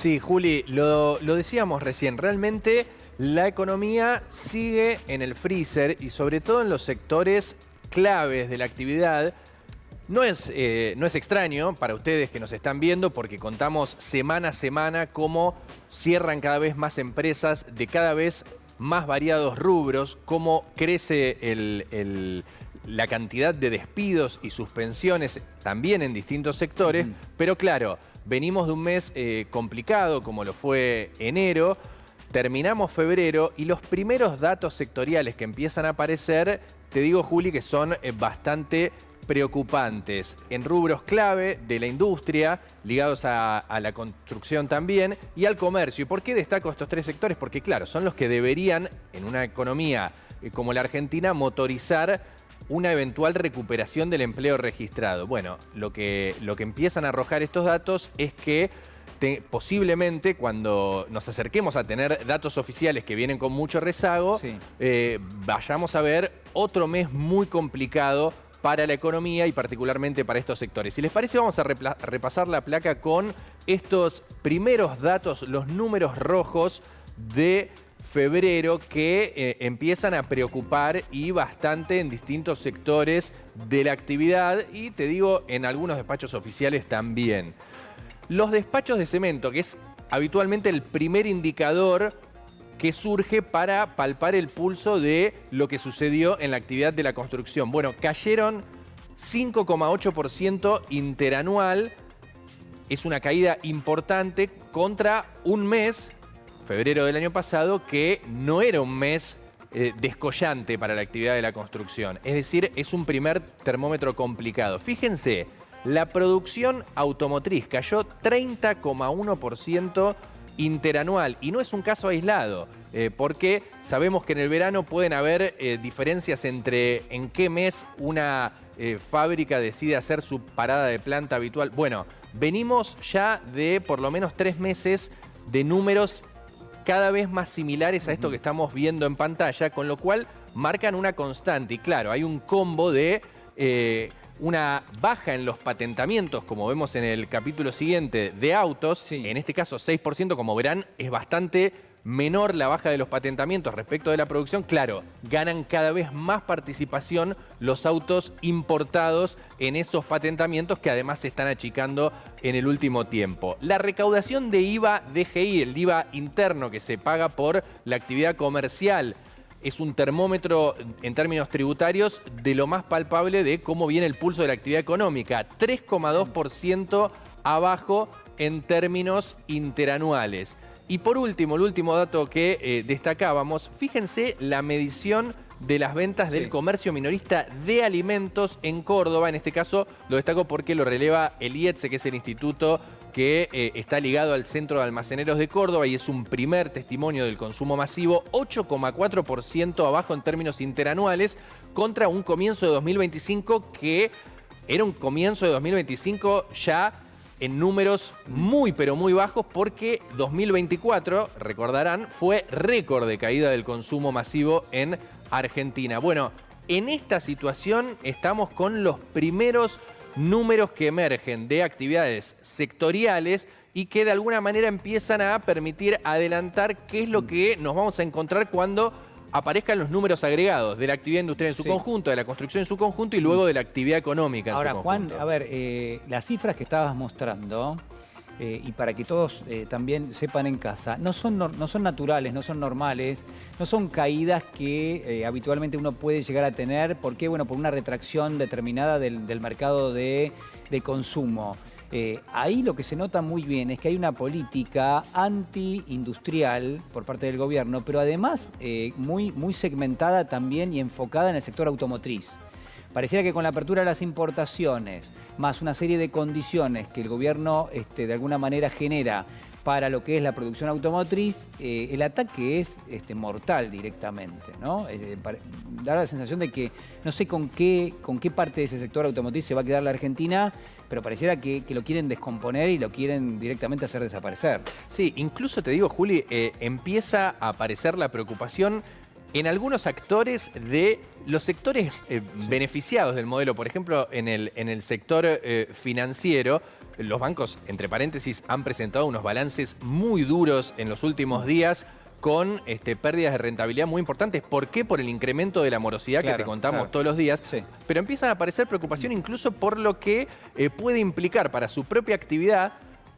Sí, Juli, lo decíamos recién, realmente la economía sigue en el freezer y sobre todo en los sectores claves de la actividad. No es extraño para ustedes que nos están viendo porque contamos semana a semana cómo cierran cada vez más empresas de cada vez más variados rubros, cómo crece la cantidad de despidos y suspensiones también en distintos sectores, pero claro, venimos de un mes complicado como lo fue enero, terminamos febrero y los primeros datos sectoriales que empiezan a aparecer, te digo, Juli, que son bastante preocupantes en rubros clave de la industria, ligados a la construcción también y al comercio. ¿Y por qué destaco estos tres sectores? Porque claro, son los que deberían, en una economía como la Argentina, motorizar una eventual recuperación del empleo registrado. Bueno, lo que empiezan a arrojar estos datos es que posiblemente cuando nos acerquemos a tener datos oficiales que vienen con mucho rezago, sí, vayamos a ver otro mes muy complicado para la economía y particularmente para estos sectores. Si les parece, vamos a repasar la placa con estos primeros datos, los números rojos de febrero que empiezan a preocupar y bastante en distintos sectores de la actividad y te digo, en algunos despachos oficiales también. Los despachos de cemento, que es habitualmente el primer indicador que surge para palpar el pulso de lo que sucedió en la actividad de la construcción. Bueno, cayeron 5,8% interanual. Es una caída importante contra un mes, febrero del año pasado, que no era un mes descollante para la actividad de la construcción. Es decir, es un primer termómetro complicado. Fíjense, la producción automotriz cayó 30,1% interanual y no es un caso aislado, porque sabemos que en el verano pueden haber diferencias entre en qué mes una fábrica decide hacer su parada de planta habitual. Bueno, venimos ya de por lo menos 3 meses de números cada vez más similares a esto que estamos viendo en pantalla, con lo cual marcan una constante. Y claro, hay un combo de una baja en los patentamientos, como vemos en el capítulo siguiente, de autos, sí, en este caso 6%, como verán, es bastante menor la baja de los patentamientos respecto de la producción. Claro, ganan cada vez más participación los autos importados en esos patentamientos que además se están achicando en el último tiempo. La recaudación de IVA DGI, el IVA interno que se paga por la actividad comercial, es un termómetro en términos tributarios de lo más palpable de cómo viene el pulso de la actividad económica. 3,2% abajo en términos interanuales. Y por último, el último dato que destacábamos, fíjense la medición de las ventas del comercio minorista de alimentos en Córdoba. En este caso lo destaco porque lo releva el IETSE, que es el instituto que está ligado al Centro de Almaceneros de Córdoba y es un primer testimonio del consumo masivo, 8,4% abajo en términos interanuales contra un comienzo de 2025 que era un comienzo de 2025 ya en números muy pero muy bajos porque 2024, recordarán, fue récord de caída del consumo masivo en Argentina. Bueno, en esta situación estamos con los primeros números que emergen de actividades sectoriales y que de alguna manera empiezan a permitir adelantar qué es lo que nos vamos a encontrar cuando aparezcan los números agregados de la actividad industrial en su conjunto, de la construcción en su conjunto y luego de la actividad económica en su conjunto. Ahora, Juan, a ver, las cifras que estabas mostrando, y para que todos también sepan en casa, no son naturales, no son normales, no son caídas que habitualmente uno puede llegar a tener. ¿Por qué? Bueno, por una retracción determinada del mercado de consumo. Ahí lo que se nota muy bien es que hay una política anti-industrial por parte del gobierno, pero además muy segmentada también y enfocada en el sector automotriz. Pareciera que con la apertura de las importaciones, más una serie de condiciones que el gobierno de alguna manera genera para lo que es la producción automotriz, el ataque es mortal directamente, ¿no? Da la sensación de que no sé con qué parte de ese sector automotriz se va a quedar la Argentina, pero pareciera que lo quieren descomponer y lo quieren directamente hacer desaparecer. Sí, incluso te digo, Juli, empieza a aparecer la preocupación en algunos actores de los sectores beneficiados del modelo. Por ejemplo, en el sector financiero, los bancos, entre paréntesis, han presentado unos balances muy duros en los últimos días, con pérdidas de rentabilidad muy importantes. ¿Por qué? Por el incremento de la morosidad que te contamos todos los días. Sí. Pero empiezan a aparecer preocupación incluso por lo que puede implicar para su propia actividad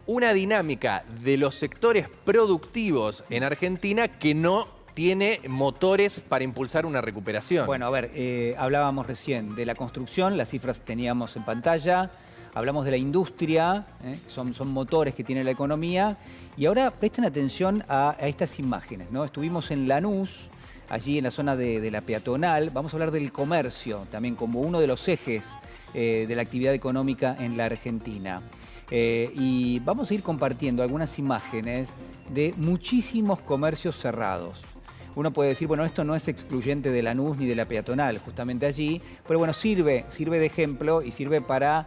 una dinámica de los sectores productivos en Argentina que no tiene motores para impulsar una recuperación. Bueno, a ver, hablábamos recién de la construcción, las cifras teníamos en pantalla. Hablamos de la industria, son motores que tiene la economía. Y ahora presten atención a estas imágenes, ¿no? Estuvimos en Lanús, allí en la zona de la peatonal. Vamos a hablar del comercio, también como uno de los ejes de la actividad económica en la Argentina. Y vamos a ir compartiendo algunas imágenes de muchísimos comercios cerrados. Uno puede decir, bueno, esto no es excluyente de Lanús ni de la peatonal, justamente allí. Pero bueno, sirve de ejemplo y sirve para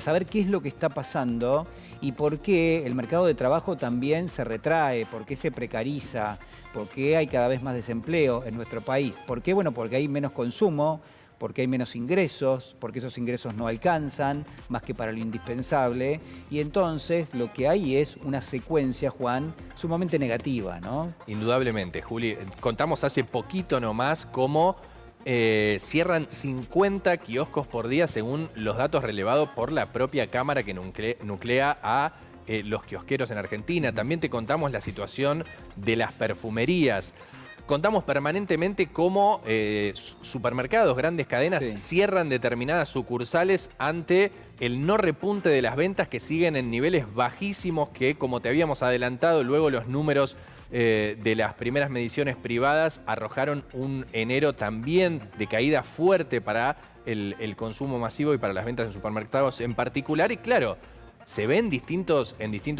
saber qué es lo que está pasando y por qué el mercado de trabajo también se retrae, por qué se precariza, por qué hay cada vez más desempleo en nuestro país. ¿Por qué? Bueno, porque hay menos consumo, porque hay menos ingresos, porque esos ingresos no alcanzan más que para lo indispensable. Y entonces lo que hay es una secuencia, Juan, sumamente negativa, ¿no? Indudablemente, Juli. Contamos hace poquito nomás cómo cierran 50 kioscos por día según los datos relevados por la propia Cámara que nuclea a los kiosqueros en Argentina. También te contamos la situación de las perfumerías. Contamos permanentemente cómo supermercados, grandes cadenas, cierran determinadas sucursales ante el no repunte de las ventas que siguen en niveles bajísimos que, como te habíamos adelantado, luego los números de las primeras mediciones privadas arrojaron un enero también de caída fuerte para el consumo masivo y para las ventas en supermercados en particular. Y claro, se ve en distintos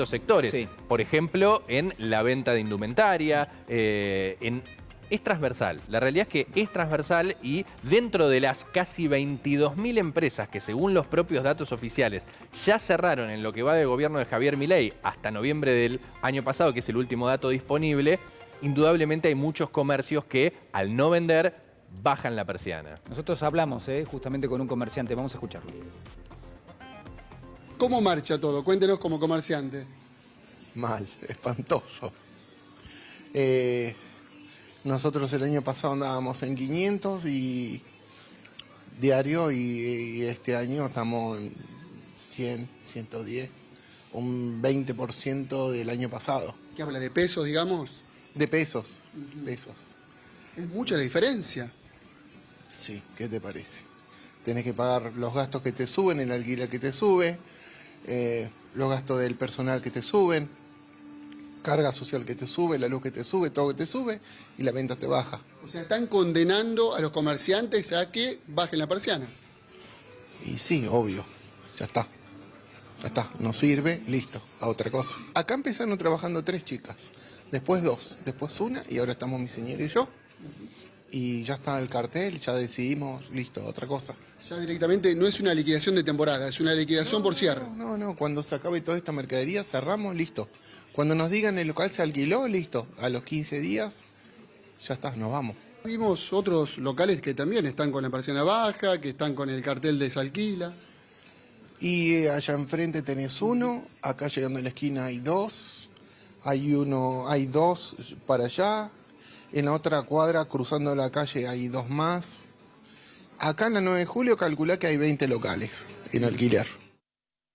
sectores. Sí. Por ejemplo, en la venta de indumentaria, es transversal. La realidad es que es transversal y dentro de las casi 22.000 empresas que según los propios datos oficiales ya cerraron en lo que va del gobierno de Javier Milei hasta noviembre del año pasado, que es el último dato disponible, indudablemente hay muchos comercios que al no vender bajan la persiana. Nosotros hablamos justamente con un comerciante, vamos a escucharlo. ¿Cómo marcha todo? Cuéntenos como comerciante. Mal, espantoso. Nosotros el año pasado andábamos en 500 y diario y este año estamos en 100, 110, un 20% del año pasado. ¿Qué habla de pesos, digamos? De pesos, pesos. Es mucha la diferencia. Sí, ¿qué te parece? Tenés que pagar los gastos que te suben, el alquiler que te sube, los gastos del personal que te suben, carga social que te sube, la luz que te sube, todo que te sube y la venta te baja. O sea, están condenando a los comerciantes a que bajen la persiana. Y sí, obvio, ya está, no sirve, listo, a otra cosa. Acá empezaron trabajando 3 chicas, después 2, después 1 y ahora estamos mi señora y yo. Y ya está el cartel, ya decidimos, listo, otra cosa. Ya directamente no es una liquidación de temporada, es una liquidación por cierre. No, cuando se acabe toda esta mercadería cerramos, listo. Cuando nos digan el local se alquiló, listo. A los 15 días, ya está, nos vamos. Vimos otros locales que también están con la persiana baja, que están con el cartel de desalquila. Y allá enfrente tenés 1, acá llegando a la esquina hay 2, hay 2 para allá. En la otra cuadra, cruzando la calle, hay 2 más. Acá en la 9 de julio calculá que hay 20 locales en alquiler.